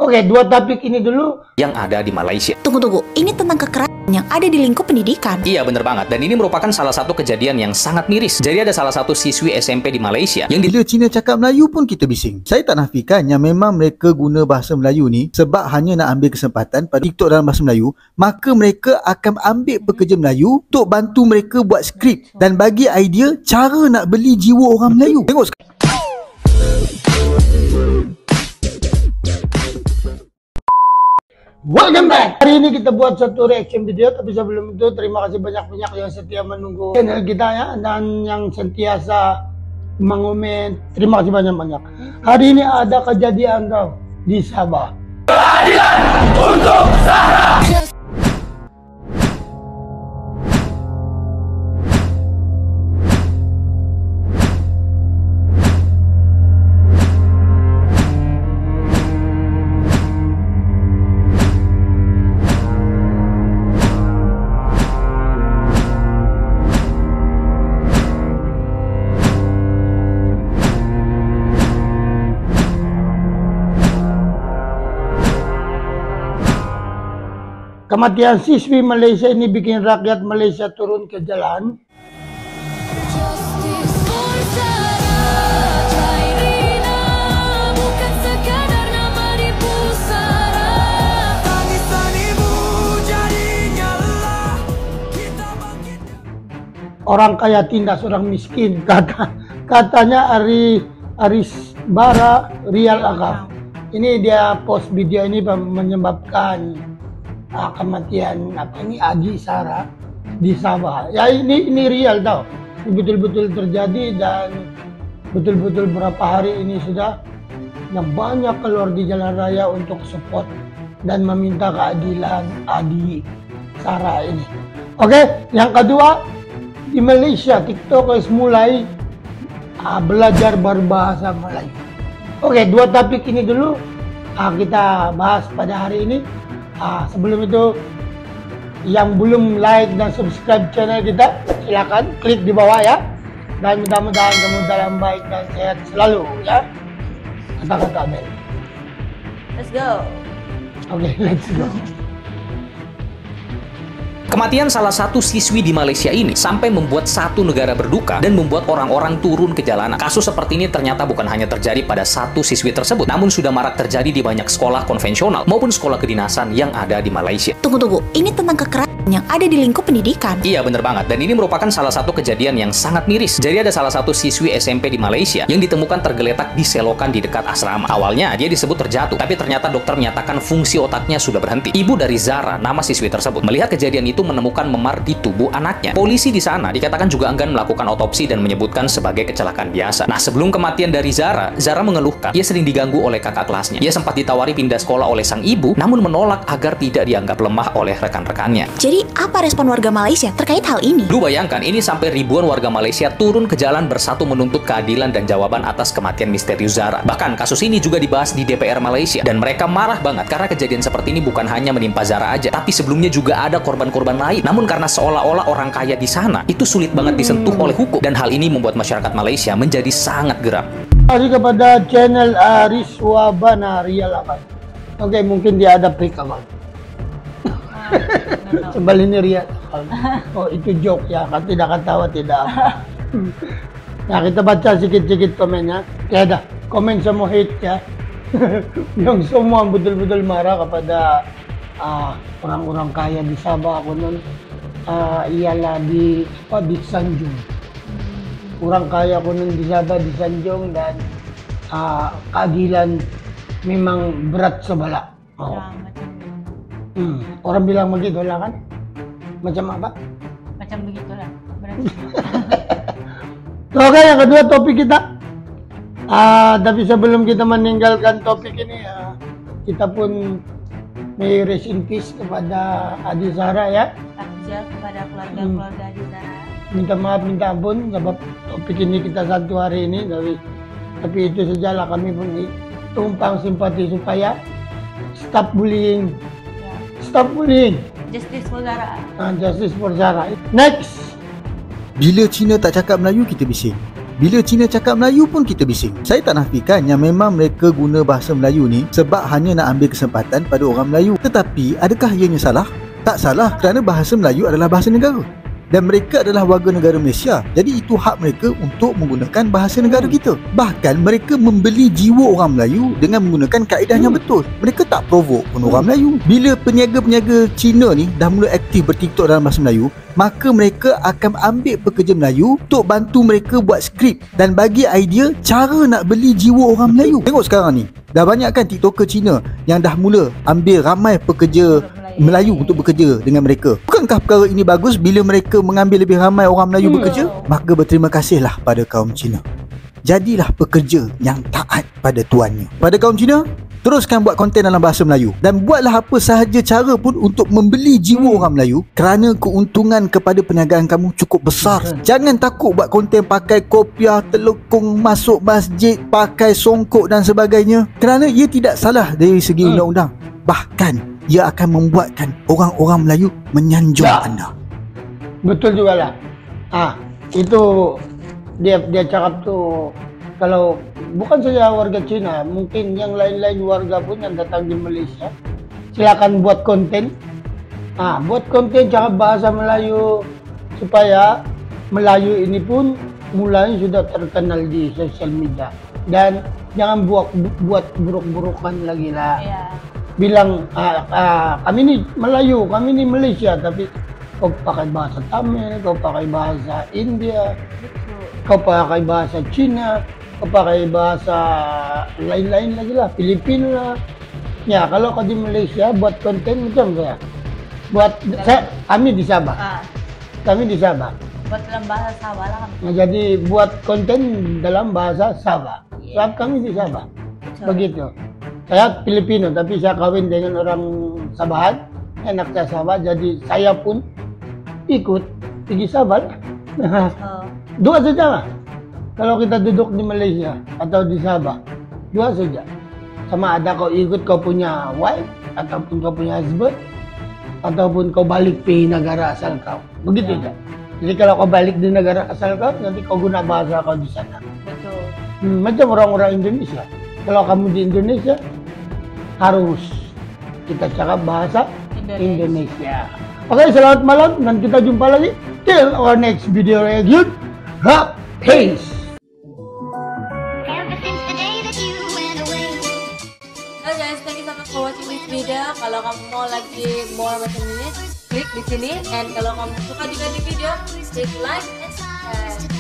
Oke, dua topik ini dulu yang ada di Malaysia. Tunggu, ini tentang kekerasan yang ada di lingkup pendidikan. Iya, bener banget. Dan ini merupakan salah satu kejadian yang sangat miris. Jadi ada salah satu siswi SMP di Malaysia yang bila Cina cakap Melayu pun kita bising. Saya tak nafikan yang memang mereka guna bahasa Melayu ni sebab hanya nak ambil kesempatan pada TikTok dalam bahasa Melayu, maka mereka akan ambil pekerja Melayu untuk bantu mereka buat skrip dan bagi idea cara nak beli jiwa orang Melayu. Tengok sekarang. Welcome back. Hari ini kita buat satu reaction video, tapi sebelum itu terima kasih banyak-banyak yang setia menunggu channel kita ya, dan yang sentiasa mengomen. Terima kasih banyak-banyak. Hari ini ada kejadian tau di Sabah. Keadilan untuk Zahra. Kematian siswi Malaysia ini bikin rakyat Malaysia turun ke jalan. Orang kaya tindas orang miskin, katanya Aris Bara Rial Akaf. Ini dia post video ini menyebabkan kematian Adi Sarah di Sabah. Ya ini real tau. Ini betul-betul terjadi dan betul-betul berapa hari ini sudah yang banyak keluar di jalan raya untuk support dan meminta keadilan Adi Sarah ini. Oke, yang kedua di Malaysia TikTokers mulai belajar berbahasa Melayu. Oke, dua topik ini dulu kita bahas pada hari ini. Sebelum itu, yang belum like dan subscribe channel kita, silakan klik di bawah ya. Dan mudah-mudahan kamu dalam baik dan sehat selalu ya. Kata-kata Abel. Let's go. Oke, let's go. Kematian salah satu siswi di Malaysia ini sampai membuat satu negara berduka dan membuat orang-orang turun ke jalanan. Kasus seperti ini ternyata bukan hanya terjadi pada satu siswi tersebut, namun sudah marak terjadi di banyak sekolah konvensional maupun sekolah kedinasan yang ada di Malaysia. Tunggu, ini tentang kekerasan yang ada di lingkup pendidikan. Iya, bener banget. Dan ini merupakan salah satu kejadian yang sangat miris. Jadi ada salah satu siswi SMP di Malaysia yang ditemukan tergeletak di selokan di dekat asrama. Awalnya dia disebut terjatuh, tapi ternyata dokter menyatakan fungsi otaknya sudah berhenti. Ibu dari Zara, nama siswi tersebut, melihat kejadian itu menemukan memar di tubuh anaknya. Polisi di sana dikatakan juga enggan melakukan otopsi dan menyebutkan sebagai kecelakaan biasa. Nah, sebelum kematian dari Zara mengeluhkan ia sering diganggu oleh kakak kelasnya. Ia sempat ditawari pindah sekolah oleh sang ibu, namun menolak agar tidak dianggap lemah oleh rekan-rekannya. Jadi apa respon warga Malaysia terkait hal ini? Lu bayangkan, ini sampai ribuan warga Malaysia turun ke jalan bersatu menuntut keadilan dan jawaban atas kematian misterius Zara. Bahkan kasus ini juga dibahas di DPR Malaysia dan mereka marah banget karena kejadian seperti ini bukan hanya menimpa Zara aja, tapi sebelumnya juga ada korban-korban lain. Namun karena seolah-olah orang kaya di sana itu sulit banget disentuh oleh hukum, dan hal ini membuat masyarakat Malaysia menjadi sangat geram. Terima kasih kepada channel Ariswabana Rial Akaf. Oke, mungkin dia ada trik apa? Sebal ini Rial. Oh, itu joke ya, kan tidak ketawa tidak. Nah, kita baca sedikit-sedikit komennya. Ya dah, komen semua hate ya. Yang semua betul-betul marah kepada orang-orang kaya di Sabah konon ialah di Sanjung. Orang kaya konon di Sabah di Sanjung, dan keadilan memang berat sebelah. Orang bilang begitu lah kan? Macam apa? Macam begitulah. Oke, yang kedua topik kita. Tapi sebelum kita meninggalkan topik ini, kita pun may rest in peace kepada Adi Sarah ya. Takziah kepada keluarga Adi Sarah. Minta maaf, minta ampun sebab topik ini kita satu hari ini, tapi itu sajalah, kami pun tumpang simpati supaya stop bullying. Stop bullying. Justice for Zara. Justice for Zara. Next. Bila Cina tak cakap Melayu kita bising. Bila Cina cakap Melayu pun kita bising. Saya tak nafikan yang memang mereka guna bahasa Melayu ni sebab hanya nak ambil kesempatan pada orang Melayu. Tetapi adakah ianya salah? Tak salah, kerana bahasa Melayu adalah bahasa negara. Dan mereka adalah warga negara Malaysia. Jadi itu hak mereka untuk menggunakan bahasa negara kita. Bahkan mereka membeli jiwa orang Melayu dengan menggunakan kaedah yang betul. Mereka tak provok pun orang Melayu. Bila peniaga-peniaga Cina ni dah mula aktif bertiktok dalam bahasa Melayu, maka mereka akan ambil pekerja Melayu untuk bantu mereka buat skrip dan bagi idea cara nak beli jiwa orang Melayu. Tengok sekarang ni, dah banyak kan tiktoker Cina yang dah mula ambil ramai pekerja Melayu untuk bekerja dengan mereka. Bukankah perkara ini bagus bila mereka mengambil lebih ramai orang Melayu bekerja? Maka berterima kasihlah pada kaum Cina. Jadilah pekerja yang taat pada tuannya. Pada kaum Cina, teruskan buat konten dalam bahasa Melayu dan buatlah apa sahaja cara pun untuk membeli jiwa orang Melayu kerana keuntungan kepada perniagaan kamu cukup besar. Jangan takut buat konten pakai kopiah, telekung, masuk masjid, pakai songkok dan sebagainya, kerana ia tidak salah dari segi undang-undang. Bahkan ia akan membuatkan orang-orang Melayu menyanjung anda. Betul juga lah. Itu dia cakap tu, kalau bukan saja warga Cina, mungkin yang lain-lain warga pun yang datang di Malaysia, silakan buat konten. Buat konten cakap bahasa Melayu supaya Melayu ini pun mulanya sudah terkenal di sosial media. Dan jangan buat buruk-burukan lagi lah. Bilang kami ni Melayu, kami ni Malaysia, tapi kau pakai bahasa Tamil, kau pakai bahasa India, kau pakai bahasa Cina, kau pakai bahasa lain-lain lagi lah, Filipina lah. Ya, kalau kau di Malaysia buat konten macam saya. Kami di Sabah. Kami di Sabah. Buat dalam bahasa Sabah lah. Jadi buat konten dalam bahasa Sabah. Sebab kami di Sabah. Begitu. Saya Filipino tapi saya kawin dengan orang Sabahan, anak saya Sabah, jadi saya pun ikut pergi Sabah lah. Dua saja lah. Kalau kita duduk di Malaysia atau di Sabah, dua saja. Sama ada kau ikut kau punya wife, ataupun kau punya husband, ataupun kau balik pergi negara asal kau. Begitu saja. Jadi kalau kau balik di negara asal kau, nanti kau guna bahasa kau di sana. Betul. Macam orang-orang Indonesia. Kalau kamu di Indonesia, harus kita cakap bahasa Indonesia. Oke, selamat malam dan kita jumpa lagi till our next video reaction. Peace. Ever since the day that you went away. Hello guys, thank you so much for watching this video. Kalau kamu mau lagi more macam ini, klik di sini. And kalau kamu suka juga di video, please like and subscribe.